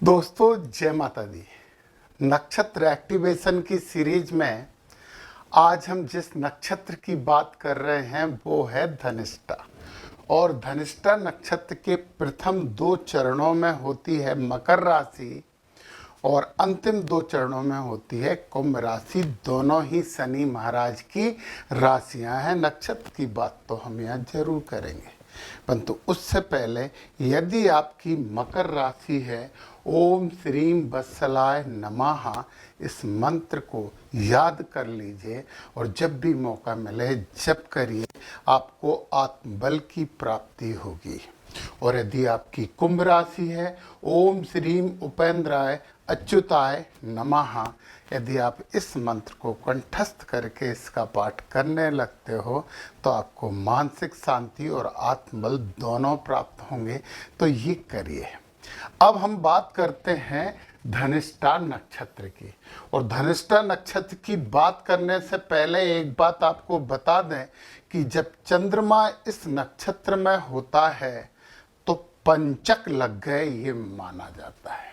दोस्तों जय माता दी। नक्षत्र एक्टिवेशन की सीरीज में आज हम जिस नक्षत्र की बात कर रहे हैं वो है धनिष्ठा। और धनिष्ठा नक्षत्र के प्रथम 2 चरणों में होती है मकर राशि और अंतिम 2 चरणों में होती है कुंभ राशि। दोनों ही शनि महाराज की राशियां हैं। नक्षत्र की बात तो हम यहाँ जरूर करेंगे, परंतु उससे पहले यदि आपकी मकर राशि है, ओम श्रीम वत्सलाय नमः इस मंत्र को याद कर लीजिए और जब भी मौका मिले जप करिए, आपको आत्मबल की प्राप्ति होगी। और यदि आपकी कुंभ राशि है, ओम श्रीम उपेंद्राय अच्युताय नमः, यदि आप इस मंत्र को कंठस्थ करके इसका पाठ करने लगते हो तो आपको मानसिक शांति और आत्मबल दोनों प्राप्त होंगे। तो ये करिए। अब हम बात करते हैं धनिष्ठा नक्षत्र की। और धनिष्ठा नक्षत्र की बात करने से पहले एक बात आपको बता दें कि जब चंद्रमा इस नक्षत्र में होता है तो पंचक लग गए ये माना जाता है।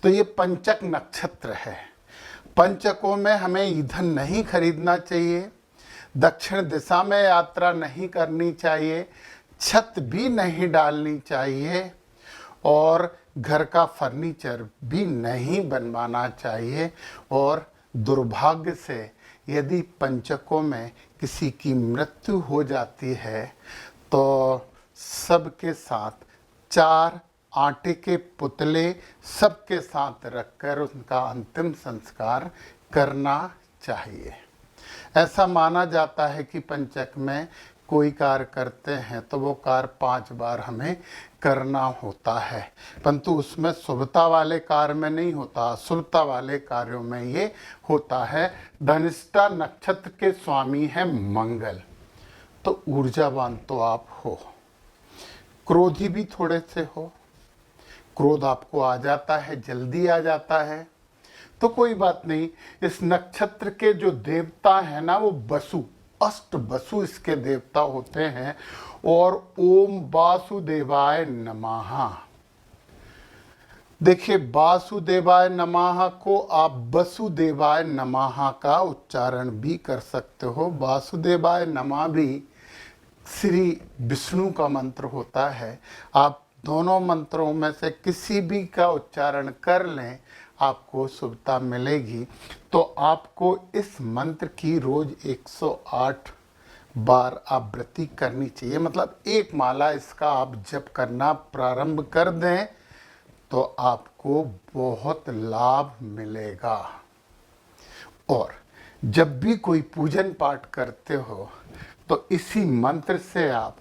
तो ये पंचक नक्षत्र है। पंचकों में हमें ईंधन नहीं खरीदना चाहिए, दक्षिण दिशा में यात्रा नहीं करनी चाहिए, छत भी नहीं डालनी चाहिए और घर का फर्नीचर भी नहीं बनवाना चाहिए। और दुर्भाग्य से यदि पंचकों में किसी की मृत्यु हो जाती है तो सबके साथ 4 आटे के पुतले सबके साथ रखकर उनका अंतिम संस्कार करना चाहिए। ऐसा माना जाता है कि पंचक में कोई कार्य करते हैं तो वो कार्य 5 बार हमें करना होता है, परंतु उसमें शुभता वाले कार्य में नहीं होता, अशुभता वाले कार्यों में ये होता है। धनिष्ठा नक्षत्र के स्वामी हैं मंगल। तो ऊर्जावान तो आप हो, क्रोधी भी थोड़े से हो, क्रोध आपको आ जाता है, जल्दी आ जाता है, तो कोई बात नहीं। इस नक्षत्र के जो देवता है ना वो वसु, अष्ट वसु इसके देवता होते हैं। और ओम वासुदेवाय नमः, देखिए वासुदेवाय नमः को आप वसुदेवाय नमः का उच्चारण भी कर सकते हो। वासुदेवाय नमः भी श्री विष्णु का मंत्र होता है। आप दोनों मंत्रों में से किसी भी का उच्चारण कर लें, आपको शुभता मिलेगी। तो आपको इस मंत्र की रोज 108 बार आवृत्ति करनी चाहिए, मतलब एक माला इसका आप जप करना प्रारंभ कर दें तो आपको बहुत लाभ मिलेगा। और जब भी कोई पूजन पाठ करते हो तो इसी मंत्र से आप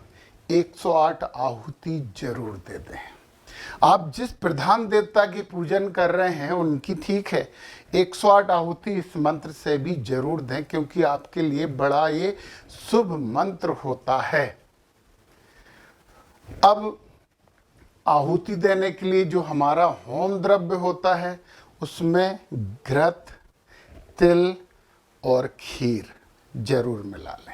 108 आहुति जरूर दे दें। आप जिस प्रधान देवता की पूजन कर रहे हैं उनकी ठीक है, 108 आहुति इस मंत्र से भी जरूर दें, क्योंकि आपके लिए बड़ा ये शुभ मंत्र होता है। अब आहुति देने के लिए जो हमारा होम द्रव्य होता है उसमें घृत, तिल और खीर जरूर मिला लें।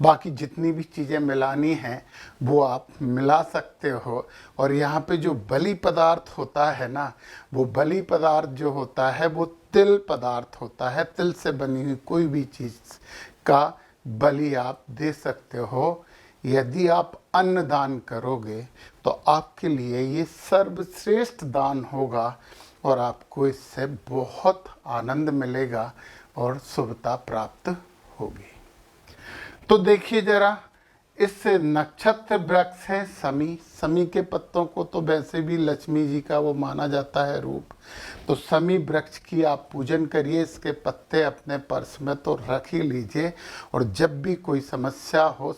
बाकी जितनी भी चीज़ें मिलानी हैं वो आप मिला सकते हो। और यहाँ पे जो बलि पदार्थ होता है ना, वो बलि पदार्थ जो होता है वो तिल पदार्थ होता है। तिल से बनी हुई कोई भी चीज़ का बलि आप दे सकते हो। यदि आप अन्न दान करोगे तो आपके लिए ये सर्वश्रेष्ठ दान होगा और आपको इससे बहुत आनंद मिलेगा और शुभता प्राप्त होगी। तो देखिए जरा, इस नक्षत्र वृक्ष है समी। समी के पत्तों को तो वैसे भी लक्ष्मी जी का वो माना जाता है रूप। तो समी वृक्ष की आप पूजन करिए, इसके पत्ते अपने पर्स में तो रख ही लीजिए। और जब भी कोई समस्या हो,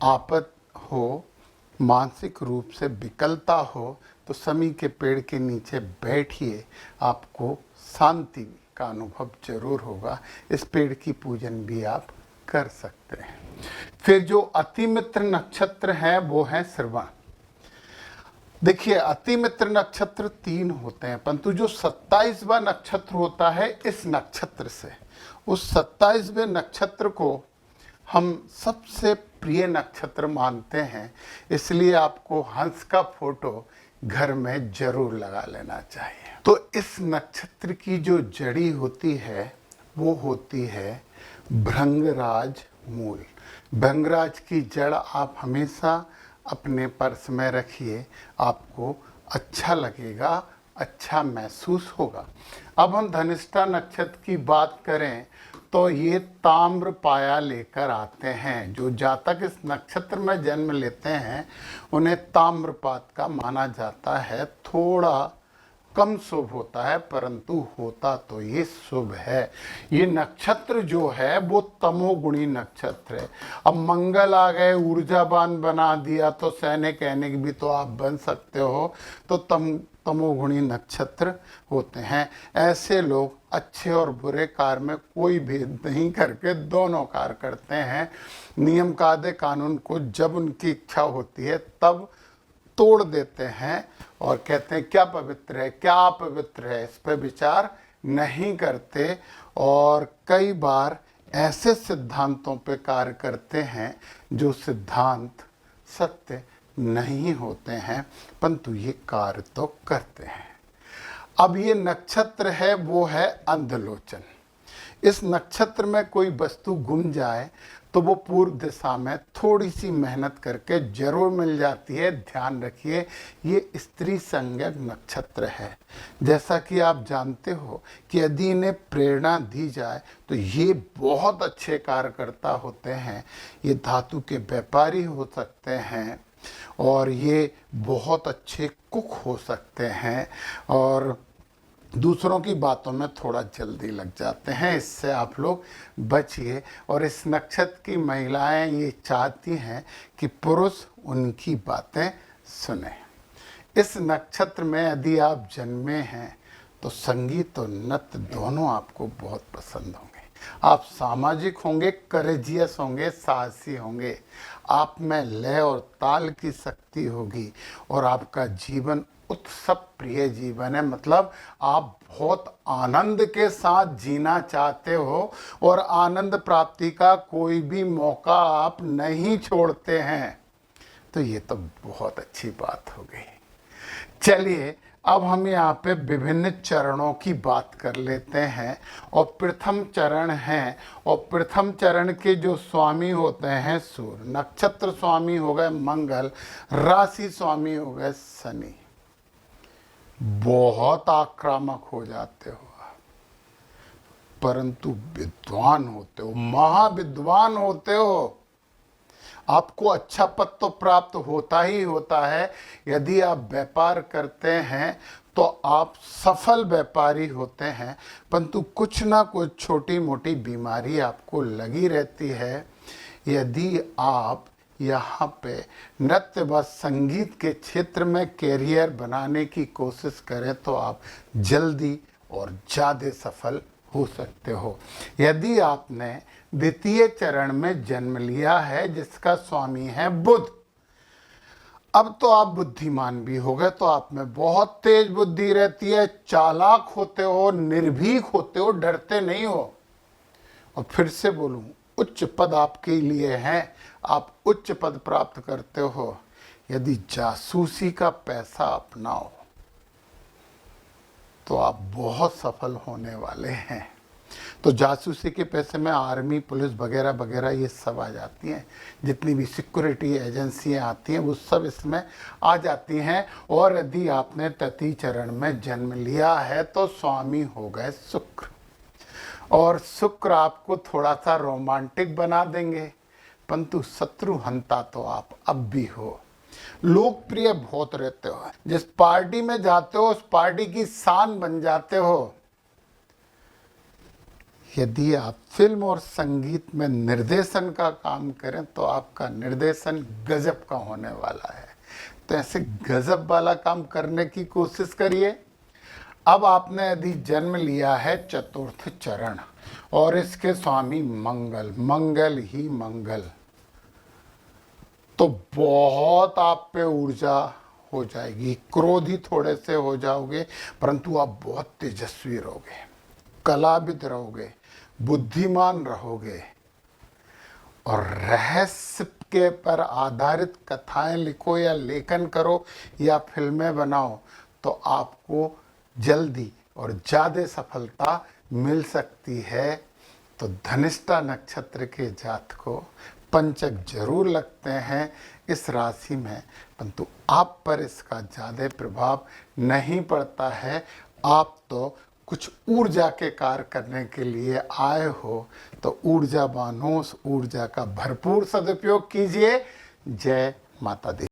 आपत हो, मानसिक रूप से विकलता हो, तो समी के पेड़ के नीचे बैठिए, आपको शांति का अनुभव जरूर होगा। इस पेड़ की पूजन भी आप कर सकते हैं। फिर जो अतिमित्र नक्षत्र है वो है श्रवण। देखिए अतिमित्र नक्षत्र 3 होते हैं, परंतु जो 27वां नक्षत्र होता है इस नक्षत्र से, उस 27वें नक्षत्र को हम सबसे प्रिय नक्षत्र मानते हैं। इसलिए आपको हंस का फोटो घर में जरूर लगा लेना चाहिए। तो इस नक्षत्र की जो जड़ी होती है वो होती है भृंगराज मूल। भृंगराज की जड़ आप हमेशा अपने पर्स में रखिए, आपको अच्छा लगेगा, अच्छा महसूस होगा। अब हम धनिष्ठा नक्षत्र की बात करें तो ये ताम्र पाया लेकर आते हैं। जो जातक इस नक्षत्र में जन्म लेते हैं उन्हें ताम्रपात का माना जाता है। थोड़ा कम शुभ होता है परंतु होता तो ये शुभ है। ये नक्षत्र जो है वो तमोगुणी नक्षत्र है। अब मंगल आ गए, ऊर्जावान बना दिया तो सैनिक ऐनिक भी तो आप बन सकते हो। तो तमोगुणी नक्षत्र होते हैं। ऐसे लोग अच्छे और बुरे कार्य में कोई भेद नहीं करके दोनों कार्य करते हैं। नियम कायदे कानून को जब उनकी इच्छा होती है तब तोड़ देते हैं और कहते हैं क्या पवित्र है क्या अपवित्र है, इस पर विचार नहीं करते। और कई बार ऐसे सिद्धांतों पे कार्य करते हैं जो सिद्धांत सत्य नहीं होते हैं परंतु ये कार्य तो करते हैं। अब ये नक्षत्र है वो है अंधलोचन। इस नक्षत्र में कोई वस्तु गुम जाए तो वो पूर्व दिशा में थोड़ी सी मेहनत करके जरूर मिल जाती है। ध्यान रखिए ये स्त्री संज्ञक नक्षत्र है। जैसा कि आप जानते हो कि यदि इन्हें प्रेरणा दी जाए तो ये बहुत अच्छे कार्यकर्ता होते हैं। ये धातु के व्यापारी हो सकते हैं और ये बहुत अच्छे कुक हो सकते हैं और दूसरों की बातों में थोड़ा जल्दी लग जाते हैं। इससे आप लोग बचिए। और इस नक्षत्र की महिलाएं ये चाहती हैं कि पुरुष उनकी बातें सुने। इस नक्षत्र में यदि आप जन्मे हैं तो संगीत और नृत्य दोनों आपको बहुत पसंद होंगे। आप सामाजिक होंगे, करेजियस होंगे, साहसी होंगे। आप में लय और ताल की शक्ति होगी और आपका जीवन उत्सव प्रिय जीवन है। मतलब आप बहुत आनंद के साथ जीना चाहते हो और आनंद प्राप्ति का कोई भी मौका आप नहीं छोड़ते हैं। तो ये तो बहुत अच्छी बात हो गई। चलिए अब हम यहाँ पे विभिन्न चरणों की बात कर लेते हैं। और प्रथम चरण है और प्रथम चरण के जो स्वामी होते हैं सूर्य, नक्षत्र स्वामी हो गए मंगल, राशि स्वामी हो गए शनि। बहुत आक्रामक हो जाते हो आप परंतु विद्वान होते हो, महाविद्वान होते हो। आपको अच्छा पद तो प्राप्त होता ही होता है। यदि आप व्यापार करते हैं तो आप सफल व्यापारी होते हैं परंतु कुछ ना कुछ छोटी मोटी बीमारी आपको लगी रहती है। यदि आप यहाँ पे नृत्य व संगीत के क्षेत्र में कैरियर बनाने की कोशिश करें तो आप जल्दी और ज़्यादा सफल हो सकते हो। यदि आपने द्वितीय चरण में जन्म लिया है जिसका स्वामी है बुध, अब तो आप बुद्धिमान भी हो गए। तो आप में बहुत तेज बुद्धि रहती है, चालाक होते हो, निर्भीक होते हो, डरते नहीं हो। और फिर से बोलूं, उच्च पद आपके लिए है, आप उच्च पद प्राप्त करते हो। यदि जासूसी का पैसा अपनाओ तो आप बहुत सफल होने वाले हैं। तो जासूसी के पैसे में आर्मी, पुलिस वगैरह वगैरह ये सब आ जाती हैं। जितनी भी सिक्योरिटी एजेंसियां आती हैं वो सब इसमें आ जाती हैं। और यदि आपने तृतीय चरण में जन्म लिया है तो स्वामी हो गए शुक्र। और शुक्र आपको थोड़ा सा रोमांटिक बना देंगे परंतु शत्रु हंता तो आप अब भी हो। लोकप्रिय बहुत रहते हो, जिस पार्टी में जाते हो उस पार्टी की शान बन जाते हो। यदि आप फिल्म और संगीत में निर्देशन का काम करें तो आपका निर्देशन गजब का होने वाला है। तो ऐसे गजब वाला काम करने की कोशिश करिए। अब आपने यदि जन्म लिया है चतुर्थ चरण और इसके स्वामी मंगल, मंगल ही मंगल, तो बहुत आप पे ऊर्जा हो जाएगी। क्रोधी थोड़े से हो जाओगे परंतु आप बहुत तेजस्वी रहोगे, कलाविद रहोगे, बुद्धिमान रहोगे और रहस्य के पर आधारित कथाएं लिखो या लेखन करो या फिल्में बनाओ तो आपको जल्दी और ज़्यादा सफलता मिल सकती है। तो धनिष्ठा नक्षत्र के जातकों पंचक जरूर लगते हैं इस राशि में, परंतु आप पर इसका ज़्यादा प्रभाव नहीं पड़ता है। आप तो कुछ ऊर्जा के कार्य करने के लिए आए हो, तो ऊर्जावान हो, उस ऊर्जा का भरपूर सदुपयोग कीजिए। जय माता दी।